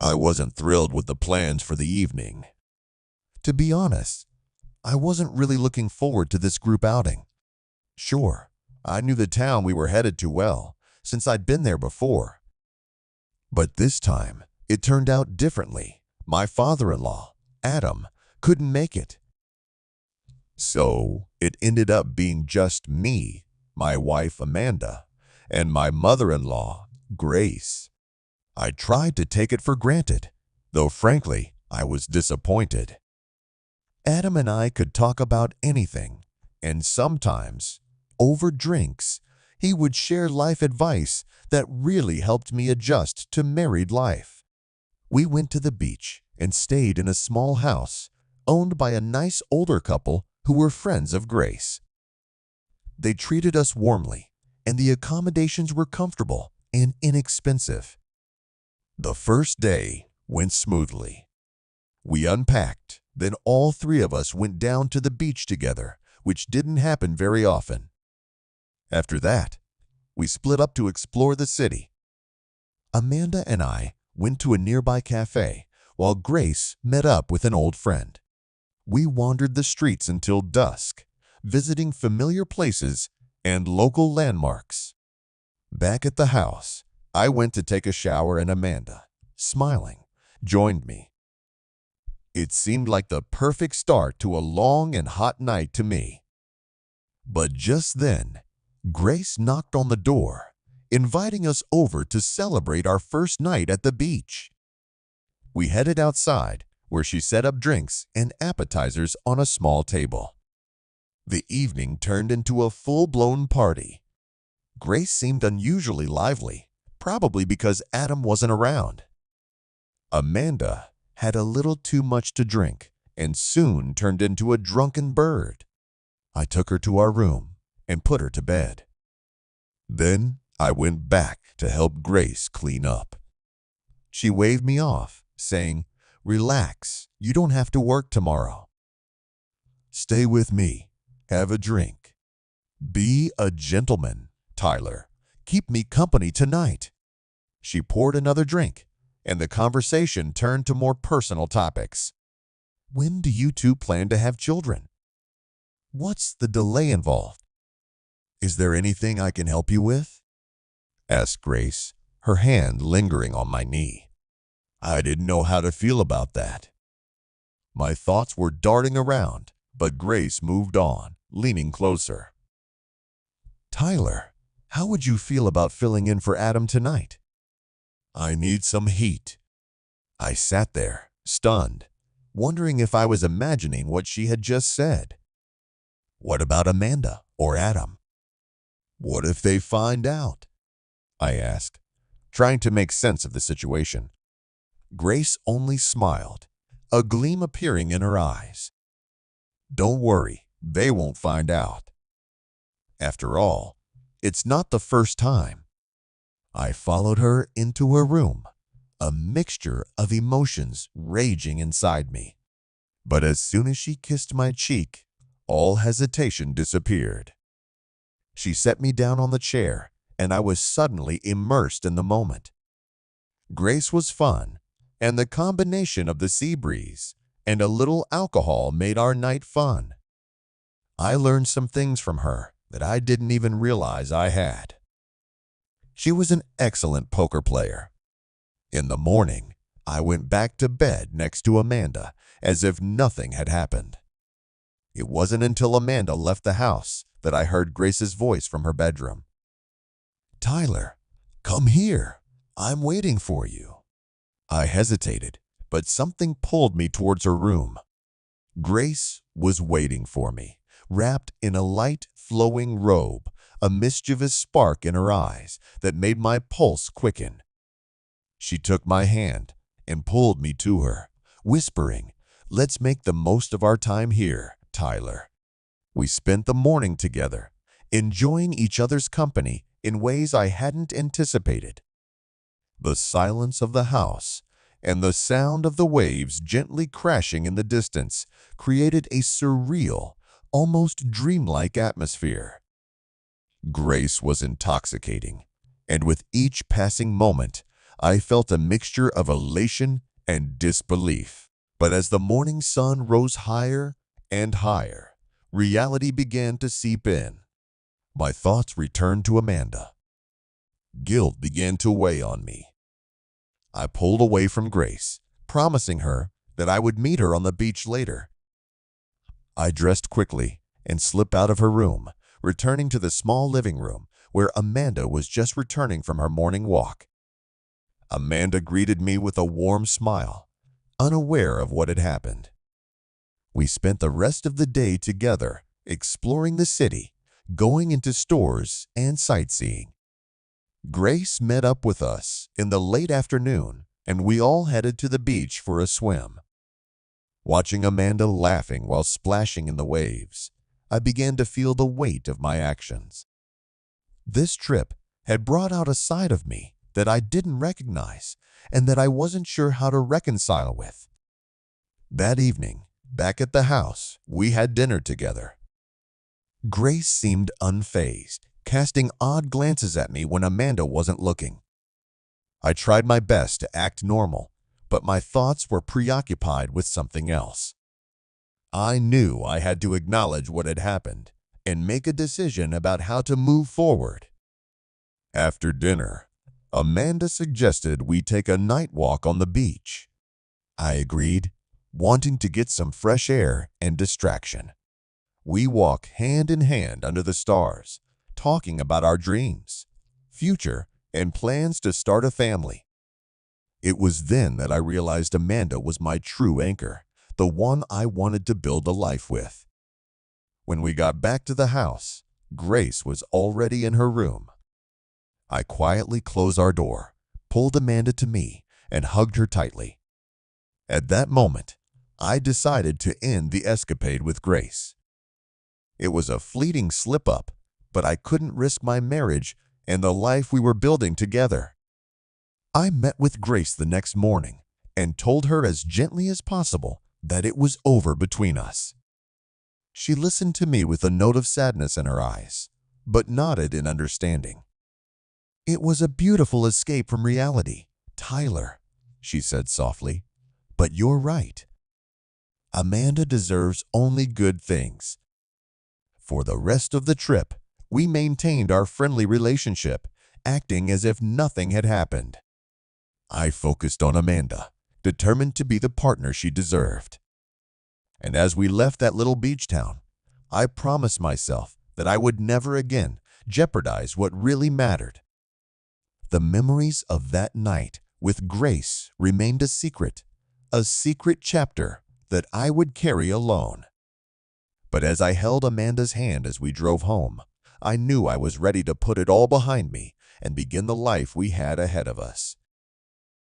I wasn't thrilled with the plans for the evening. To be honest, I wasn't really looking forward to this group outing. Sure, I knew the town we were headed to well, since I'd been there before. But this time, it turned out differently. My father-in-law, Adam, couldn't make it. So, it ended up being just me, my wife Amanda, and my mother-in-law, Grace. I tried to take it for granted, though frankly, I was disappointed. Adam and I could talk about anything, and sometimes, over drinks, he would share life advice that really helped me adjust to married life. We went to the beach and stayed in a small house owned by a nice older couple who were friends of Grace. They treated us warmly, and the accommodations were comfortable and inexpensive. The first day went smoothly. We unpacked, then all three of us went down to the beach together, which didn't happen very often. After that, we split up to explore the city. Amanda and I went to a nearby cafe, while Grace met up with an old friend. We wandered the streets until dusk, visiting familiar places and local landmarks. Back at the house, I went to take a shower and Amanda, smiling, joined me. It seemed like the perfect start to a long and hot night to me. But just then, Grace knocked on the door, inviting us over to celebrate our first night at the beach. We headed outside, where she set up drinks and appetizers on a small table. The evening turned into a full-blown party. Grace seemed unusually lively, probably because Adam wasn't around. Amanda had a little too much to drink and soon turned into a drunken bird. I took her to our room and put her to bed. Then I went back to help Grace clean up. She waved me off, saying, "Relax, you don't have to work tomorrow. Stay with me, have a drink. Be a gentleman, Tyler. Keep me company tonight." She poured another drink, and the conversation turned to more personal topics. When do you two plan to have children? What's the delay involved? Is there anything I can help you with? Asked Grace, her hand lingering on my knee. I didn't know how to feel about that. My thoughts were darting around, but Grace moved on, leaning closer. Tyler, how would you feel about filling in for Adam tonight? I need some heat. I sat there, stunned, wondering if I was imagining what she had just said. What about Amanda or Adam? What if they find out? I asked, trying to make sense of the situation. Grace only smiled, a gleam appearing in her eyes. Don't worry, they won't find out. After all, it's not the first time. I followed her into her room, a mixture of emotions raging inside me. But as soon as she kissed my cheek, all hesitation disappeared. She set me down on the chair, and I was suddenly immersed in the moment. Grace was fun, and the combination of the sea breeze and a little alcohol made our night fun. I learned some things from her that I didn't even realize I had. She was an excellent poker player. In the morning, I went back to bed next to Amanda as if nothing had happened. It wasn't until Amanda left the house that I heard Grace's voice from her bedroom. Tyler, come here. I'm waiting for you. I hesitated, but something pulled me towards her room. Grace was waiting for me, wrapped in a light, flowing robe, a mischievous spark in her eyes that made my pulse quicken. She took my hand and pulled me to her, whispering, "Let's make the most of our time here, Tyler." We spent the morning together, enjoying each other's company in ways I hadn't anticipated. The silence of the house and the sound of the waves gently crashing in the distance created a surreal, almost dreamlike atmosphere. Grace was intoxicating, and with each passing moment, I felt a mixture of elation and disbelief. But as the morning sun rose higher and higher, reality began to seep in. My thoughts returned to Amanda. Guilt began to weigh on me. I pulled away from Grace, promising her that I would meet her on the beach later. I dressed quickly and slipped out of her room, returning to the small living room where Amanda was just returning from her morning walk. Amanda greeted me with a warm smile, unaware of what had happened. We spent the rest of the day together, exploring the city, going into stores and sightseeing. Grace met up with us in the late afternoon, and we all headed to the beach for a swim. Watching Amanda laughing while splashing in the waves, I began to feel the weight of my actions. This trip had brought out a side of me that I didn't recognize and that I wasn't sure how to reconcile with. That evening, back at the house, we had dinner together. Grace seemed unfazed, casting odd glances at me when Amanda wasn't looking. I tried my best to act normal, but my thoughts were preoccupied with something else. I knew I had to acknowledge what had happened and make a decision about how to move forward. After dinner, Amanda suggested we take a night walk on the beach. I agreed, wanting to get some fresh air and distraction. We walked hand in hand under the stars, talking about our dreams, future, and plans to start a family. It was then that I realized Amanda was my true anchor, the one I wanted to build a life with. When we got back to the house, Grace was already in her room. I quietly closed our door, pulled Amanda to me, and hugged her tightly. At that moment, I decided to end the escapade with Grace. It was a fleeting slip-up, but I couldn't risk my marriage and the life we were building together. I met with Grace the next morning and told her as gently as possible that it was over between us. She listened to me with a note of sadness in her eyes, but nodded in understanding. "It was a beautiful escape from reality, Tyler," she said softly, "but you're right. Amanda deserves only good things." For the rest of the trip, we maintained our friendly relationship, acting as if nothing had happened. I focused on Amanda, determined to be the partner she deserved. And as we left that little beach town, I promised myself that I would never again jeopardize what really mattered. The memories of that night with Grace remained a secret chapter that I would carry alone. But as I held Amanda's hand as we drove home, I knew I was ready to put it all behind me and begin the life we had ahead of us.